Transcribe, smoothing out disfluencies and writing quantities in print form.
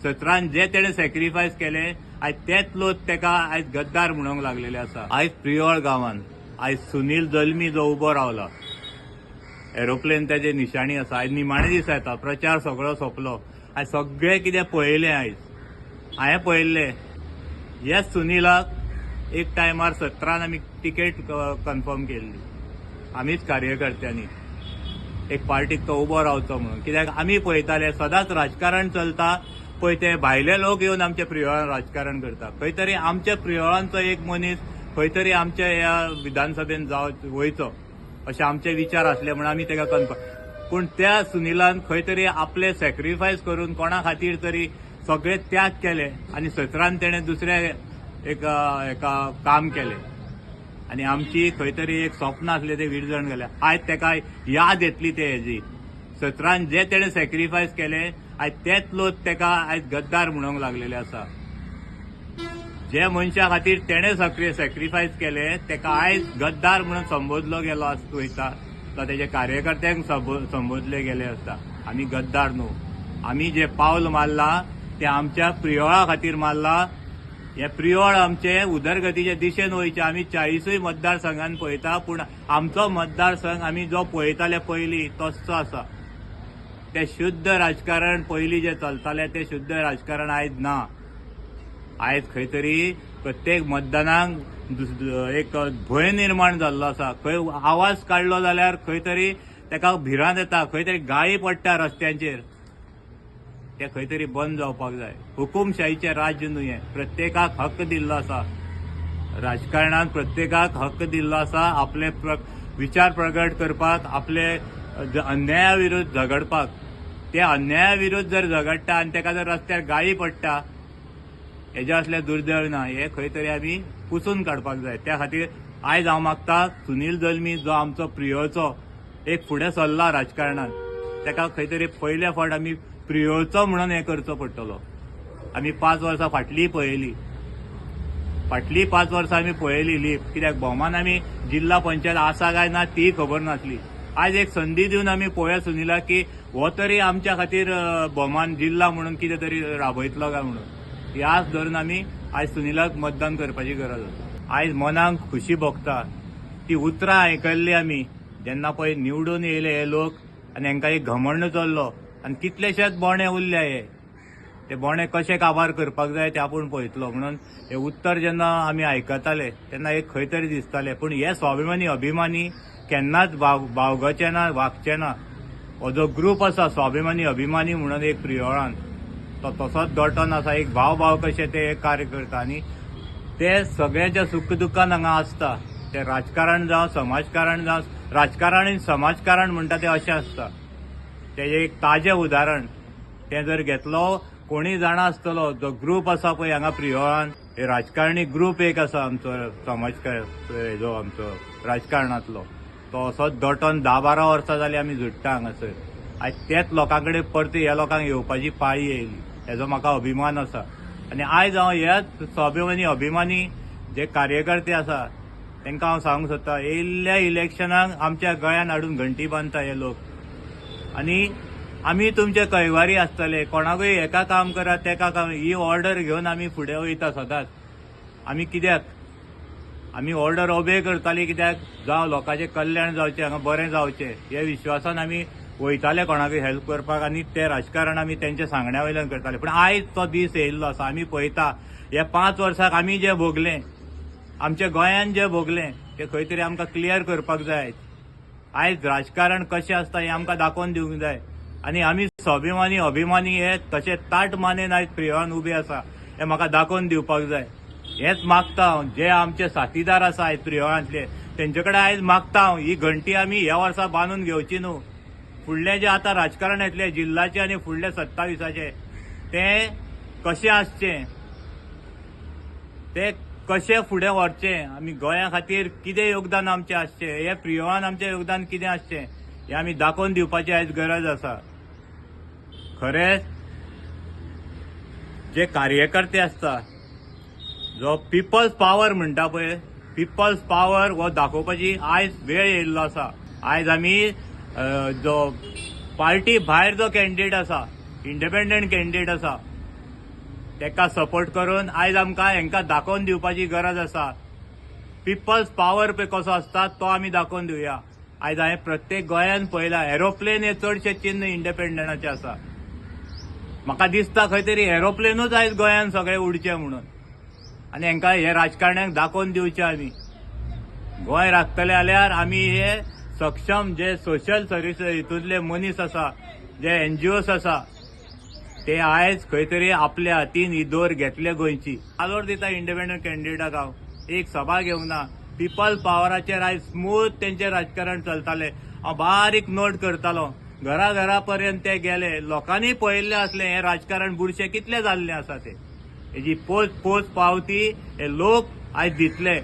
17 जे तेणे सॅक्रिफायस केले आज तेच लोक तेका आज गद्दार म्हणूंक लागलेले आसा। आज प्रियोळ गांवांत आज सुनील जल्मी जो उबो रावला, एरोप्लेन त्याचे निशाणी आसा। आज निमाणे दीस येता, प्रचार सगळो सोंपलो। आज सगळे कितें पळयलें, हांवें पळयल्लें ह्या सुनीलाक एक टायमार 17 आमी तिकेट कन्फर्म केल्ली, आमीच कार्यकर्त्यांनी एक पार्टीक तो उबो रावचो म्हणून। कित्याक आमी पळयताले सदांच राजकारण चलता पळय ते भायले लोक येवन आमच्या प्रियोळान राजकारण करता। खंय तरी आमच्या प्रियोळांचो एक मनीस खंय तरी आमच्या ह्या विधानसभेन वयचो अशे आमचे विचार आसले म्हणून आमी तेका कन्फर्म। पूण त्या सुनीलान खंय तरी आपले सॅक्रिफायस करून कोणा खातीर तरी सगळे त्याग केले आनी 17 तेणे दुसरे एका काम केले आनी आमची खंय तरी एक स्वप्न आसले ते विरजण गेले। आज तेका याद येतली ते हेजी 17 जे तेणे सॅक्रिफायस केले आज तेच लोक तेका आज गद्दार म्हणूंक लागलेले आसा। जे मनशा खातीर तेणे सॅक्रिफायस केले तेका आयज गद्दार म्हणून संबोधलो गेलो वयता, तो तेजे कार्यकर्त्यांक संबोधले गेले आसता। आमी गद्दार न्हू, आमी जे पावल मारला ते आमच्या प्रियोळा खातीर मारला। हे प्रियोळ आमचे उदरगतीचे दिशेन वयचे। आमी 40 मतदारसंघान पळयता, पूण आमचो मतदारसंघ आमी जो पळयताले पयलीं तसो आसा। ते शुद्ध राजकारण पयलीं जे चलताले ते शुद्ध राजकारण आयज ना। आयज खंय तरी प्रत्येक मतदानाक एक भंय निर्माण जाल्लो आसा। खंय आवाज काडलो जाल्यार खंय तरी तेका भिरांत येता, खंय तरी गाळी पडटा रस्त्यांचेर। ते खंय तरी बंद जावपाक जाय। हुकुमशाहीचे राज्य न्हू हें, प्रत्येकाक हक्क दिल्लो आसा। राजकारणात प्रत्येकाक हक्क दिल्लो आसा आपले विचार प्रगट करपाक, आपले अन्याया विरुद्ध झगडपाक। ते अन्याया विरुद्ध जर झगडटा आनी तेका जर रस्त्यार गाळी पडटा हेजे असले दुर्दैव ना। हे खंय तरी आमी पुसून काडपाक जाय। त्या खातीर आयज हांव मागता सुनील जल्मी जो आमचो प्रियोचो एक फुडें सरला राजकारणात, तेका खंय तरी पयले फावट आमी प्रियोचो म्हणून हें करचो पडटलो। आमी 5 वर्सां फाटलीं पळयली, फाटलीं 5 वर्सां आमी पळयली कित्याक भोवमान आमी जिल्ला पंचायत आसा काय ना ती खबर नासली। आज एक संदी दिवन आमी पळोवया सुनीलाक की हो तरी आमच्या खातीर भोवमान जिल्ला म्हणून कितें तरी राबयतलो काय म्हणून। ही आस धरून आमी आज सुनीलाक मतदान करपाची गरज आसा। आयज मनाक खुशी भोगता ती उतरां आयकल्ली आमी जेन्ना पळय निवडून येयले हे लोक आनी हांकां एक घमंड चल्लो आनी कितलेशेच बोणे उरले ते बोणे कशे काबार करपाक जाय ते आपूण पळयतलो म्हणून हे उत्तर जेन्ना आमी आयकताले तेन्ना एक खंय तरी दिसताले। पूण हे स्वाभिमानी अभिमानी केन्नाच बावगचे ना, वागचे ना। हो जो ग्रूप आसा स्वाभिमानी अभिमानी म्हणून एक प्रियोळान तो तसोच दटोन आसा, एक भाव कशे ते कार्य करता आनी ते सगळ्याच्या सुख दुखान हांगा आसता। ते राजकारण जावं समाजकारण जावं, राजकारण आनी समाजकारण म्हणटा ते अशें आसता। तेजे एक ताजें उदाहरण ते जर घेतलो कोणी जाणा आसतलो जो ग्रूप आसा पळय हांगा प्रियोळान, हे राजकारणी ग्रूप एक आसा आमचो जो आमचो राजकारणांतलो, तो असोच दटोन 10-12 वर्सां जाली आमी झुडटा हांगासर। आज तेच लोकांकडे परते ह्या लोकांक येवपाची पाळी येयली, हेजो म्हाका अभिमान आसा। आनी आयज हांव ह्याच स्वाभिमानी अभिमानी जे कार्यकर्ते आसा तांकां हांव सांगूंक सोदता, येयल्ल्या इलेक्शनाक आमच्या गळ्यान हाडून घंटी बांदता हे लोक आनी आमी तुमचे कैवारी आसतले। कोणाकूय हेका काम करा तेका काम, ही ऑर्डर घेवन आमी फुडें वयता सदांच। आमी कित्याक आमी ऑर्डर ओबे करताली कित्याक जावं लोकांचें कल्याण जावचें, हांगा बरें जावचें हे विश्वासान आमी वयताले कोणाकूय हेल्प करपाक आनी ते राजकारण आमी तेंच्या सांगण्या वयल्यान करताले। पूण आयज तो दीस येयल्लो आसा। आमी पळयता हे 5 वर्साक आमी जें भोगलें, आमच्या गोंयान जें भोगलें तें खंय तरी आमकां क्लियर करपाक जाय। आयज राजकारण कशें आसता हें आमकां दाखोवन दिवंक जाय आनी आमी स्वाभिमानी अभिमानी हे तशें ताट मानेन आयज प्रियोळान उबे आसा हें म्हाका दाखोवन दिवपाक जाय। हेंच मागता हांव, जे आमचे साथीदार आसा आयज प्रियोळांतले तेंचे कडेन आयज मागता हांव, ही घंटी आमी ह्या वर्सा बांदून घेवची न्हू। फुडलें जें आतां राजकारण येतलें जिल्ल्याचें आनी फुडले 27 तें कशें आसचें, तें कशें फुडें व्हरचें, आमी गोंया खातीर कितें योगदान आमचें आसचें, हे प्रियोळान आमचें योगदान कितें आसचें हें आमी दाखोवन दिवपाची आयज गरज आसा। खरेंच जे कार्यकर्ते आसता, जो पिपल्स पावर म्हणटा पळय, पिपल्स पावर हो दाखोवपाची आयज वेळ येयल्लो आसा। आयज आमी जो पार्टी भायर जो कॅन्डिडेट आसा, इंडिपेंडंट कॅन्डिडेट आसा तेका सपोर्ट करून आयज आमकां हेंकां दाखोवन दिवपाची गरज आसा. पिपल्स पॉवर पळय कसो आसता तो आमी दाखोवन दिवया. आयज हांवें प्रत्येक गोंयान पळयला एरोप्लेन हे चडशे चिन्ह इंडिपेंडन्साचे आसा. म्हाका दिसता खंय तरी एरोप्लेनूच आयज गोंयान सगळे उडचे म्हणून. आनी हेंकां हे राजकारण्यांक दाखोवन दिवचे आमी. गोंय राखतले जाल्यार आमी हे सक्षम जे सोशल सर्विस हितूंतले मनीस आसा, जे एनजीओस आसा, ते आयज खंय तरी आपल्या हातीन ही दोर घेतले गोंयची. आलोर दिता इंडिपेंडंट कॅन्डिडेटाक हांव. एक सभा घेवना. पीपल पॉवराचेर आयज स्मूथ तेंचे राजकारण चलताले. हांव बारीक नोट करतालो. घरा पर्यंत ते गेले. लोकांनी पळयल्ले आसले हे राजकारण बुरशे कितले जाल्ले आसा ते. हेजी पोस्ट पावती हे लोक आयज दितले.